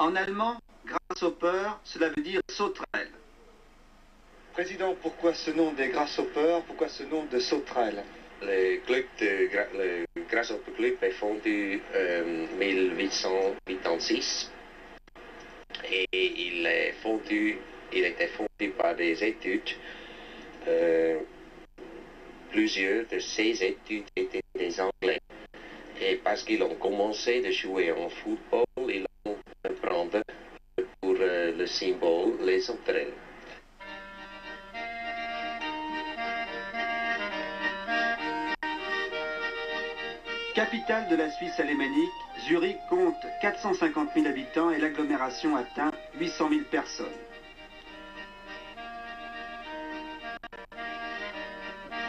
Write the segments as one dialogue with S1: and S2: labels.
S1: En allemand, Grasshopper, cela veut dire sauterelle.
S2: Président, pourquoi ce nom des Grasshoppers? Pourquoi ce nom de sauterelle?
S3: Le Grasshopper Club est fondé en 1886 et il était fondé par des études. Plusieurs de ces études étaient des Anglais. Et parce qu'ils ont commencé de jouer en football, ils ont prendre pour le symbole les sauterelles.
S1: Capitale de la Suisse alémanique, Zurich compte 450 000 habitants et l'agglomération atteint 800 000 personnes.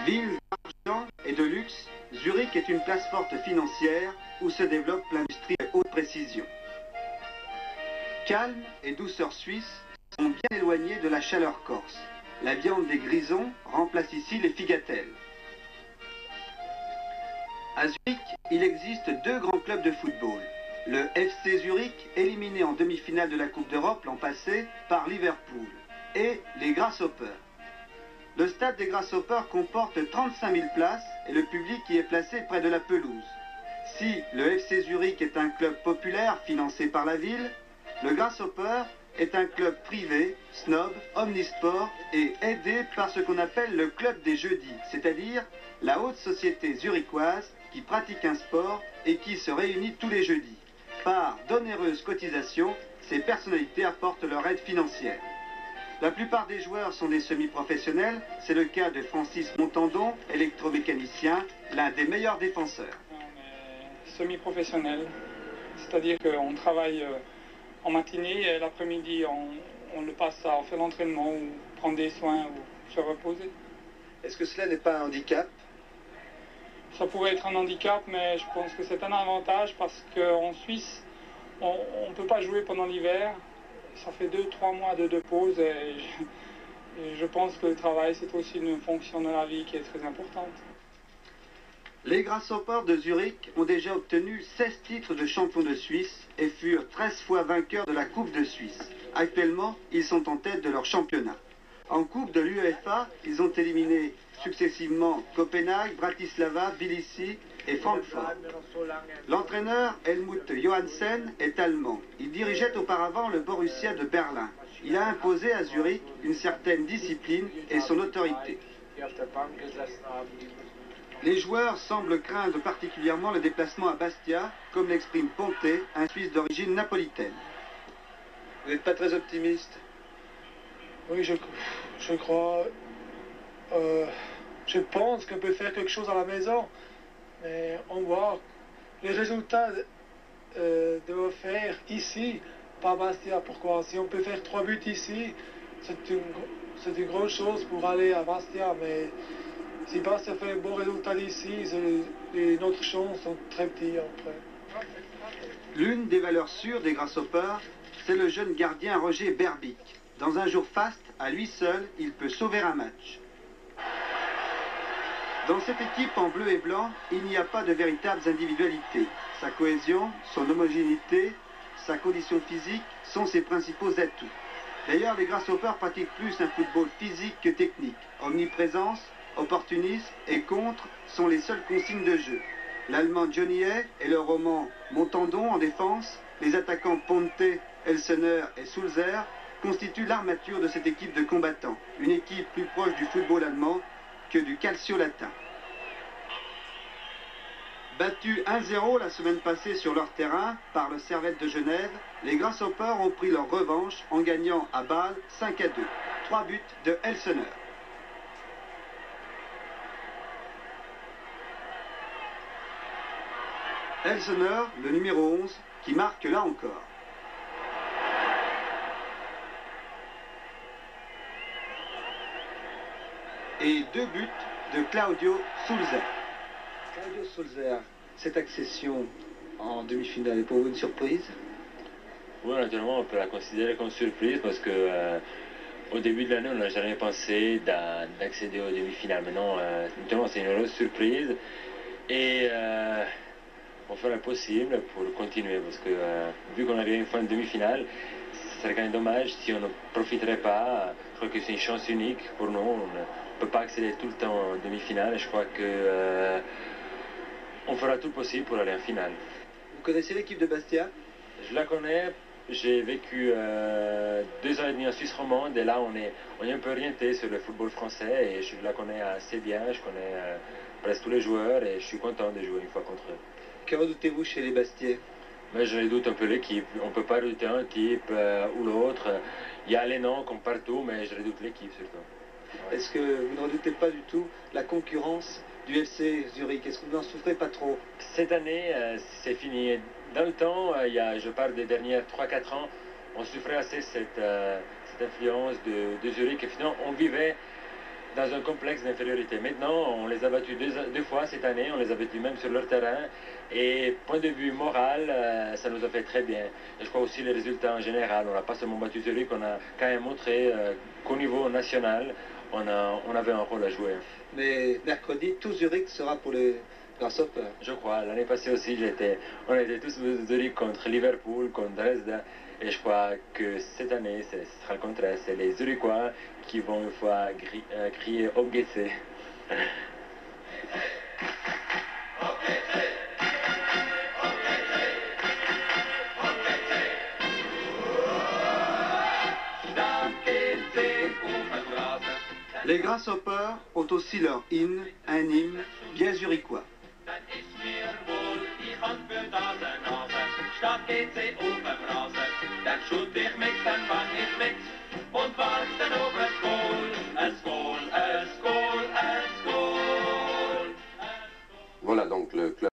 S1: Ville d'argent et de luxe, Zurich est une place forte financière où se développe l'industrie de haute précision. Calme et douceur suisse sont bien éloignés de la chaleur corse. La viande des grisons remplace ici les figatelles. À Zurich, il existe deux grands clubs de football. Le FC Zurich, éliminé en demi-finale de la Coupe d'Europe l'an passé par Liverpool, et les Grasshoppers. Le stade des Grasshoppers comporte 35 000 places et le public y est placé près de la pelouse. Si le FC Zurich est un club populaire financé par la ville, le Grasshopper est un club privé, snob, omnisport et aidé par ce qu'on appelle le club des jeudis, c'est-à-dire la haute société zurichoise qui pratique un sport et qui se réunit tous les jeudis. Par d'onéreuses cotisations, ces personnalités apportent leur aide financière. La plupart des joueurs sont des semi-professionnels, c'est le cas de Francis Montandon, électromécanicien, l'un des meilleurs défenseurs.
S4: Semi-professionnel, c'est-à-dire qu'on travaille en matinée et l'après-midi on le passe à faire l'entraînement ou prendre des soins ou se reposer.
S2: Est-ce que cela n'est pas un handicap?
S4: Ça pourrait être un handicap, mais je pense que c'est un avantage parce qu'en Suisse, on ne peut pas jouer pendant l'hiver. Ça fait 2-3 mois de pause et je pense que le travail, c'est aussi une fonction de la vie qui est très importante.
S1: Les Grasshoppers de Zurich ont déjà obtenu 16 titres de champion de Suisse et furent 13 fois vainqueurs de la Coupe de Suisse. Actuellement, ils sont en tête de leur championnat. En Coupe de l'UEFA, ils ont éliminé successivement Copenhague, Bratislava, Tbilissi et Francfort. L'entraîneur Helmut Johansen est allemand. Il dirigeait auparavant le Borussia de Berlin. Il a imposé à Zurich une certaine discipline et son autorité. Les joueurs semblent craindre particulièrement le déplacement à Bastia, comme l'exprime Ponté, un Suisse d'origine napolitaine.
S2: Vous n'êtes pas très optimiste?
S5: Oui, je crois. Je pense qu'on peut faire quelque chose à la maison, mais on voit les résultats de faire ici, pas Bastia. Pourquoi? Si on peut faire 3 buts ici, c'est une grosse chose pour aller à Bastia, mais si Bastia fait un bon résultat ici, notre chances sont très petites après.
S1: L'une des valeurs sûres des Grasshoppers, c'est le jeune gardien Roger Berbic. Dans un jour faste, à lui seul, il peut sauver un match. Dans cette équipe en bleu et blanc, il n'y a pas de véritables individualités. Sa cohésion, son homogénéité, sa condition physique sont ses principaux atouts. D'ailleurs, les Grasshoppers pratiquent plus un football physique que technique. Omniprésence, opportunisme et contre sont les seules consignes de jeu. L'allemand Johnny Hay et le roman Montandon en défense, les attaquants Ponte, Elsener et Sulzer constituent l'armature de cette équipe de combattants, une équipe plus proche du football allemand que du calcio latin. Battus 1-0 la semaine passée sur leur terrain par le Servette de Genève, les Grasshoppers ont pris leur revanche en gagnant à Bâle 5-2. 3 buts de Elsener. Elsener, le numéro 11, qui marque là encore. Et 2 buts de Claudio Sulzer.
S2: Claudio Sulzer, cette accession en demi-finale est pour vous une surprise?
S6: Oui, naturellement, on peut la considérer comme surprise parce que au début de l'année, on n'a jamais pensé d'accéder aux demi-finales. Maintenant, c'est une heureuse surprise. Et on fera le possible pour continuer parce que vu qu'on arrive une fois en demi-finale, ce serait quand même dommage si on ne profiterait pas. Je crois que c'est une chance unique pour nous. On ne peut pas accéder tout le temps en demi-finale et je crois que on fera tout le possible pour aller en finale.
S2: Vous connaissez l'équipe de Bastia?
S6: Je la connais. J'ai vécu 2 ans et demi en Suisse romande et là on est un peu orienté sur le football français et je la connais assez bien, je connais presque tous les joueurs et je suis content de jouer une fois contre eux.
S2: Que redoutez-vous chez les Bastiais?
S6: Mais je redoute un peu l'équipe, on ne peut pas redouter un type ou l'autre, il y a les noms comme partout mais je redoute l'équipe surtout. Ouais.
S2: Est-ce que vous ne redoutez pas du tout la concurrence du FC Zurich? Est-ce que vous n'en souffrez pas trop?
S6: Cette année, c'est fini. Dans le temps, je parle des dernières 3-4 ans, on souffrait assez cette influence de Zurich. Et finalement, on vivait dans un complexe d'infériorité. Maintenant, on les a battus deux fois cette année, on les a battus même sur leur terrain. Et point de vue moral, ça nous a fait très bien. Et je crois aussi les résultats en général. On n'a pas seulement battu Zurich, on a quand même montré qu'au niveau national, on avait un rôle à jouer.
S2: Mais mercredi, tout Zurich sera pour les Grasshoppers.
S6: Je crois. L'année passée aussi, on était tous Zurich contre Liverpool, contre Dresde. Et je crois que cette année, ce sera le contraire. C'est les Zurichois qui vont une fois crier « Obgetse ».
S1: Les Grasshoppers ont aussi leur hymne, un hymne bien zurichois.
S7: Voilà donc le club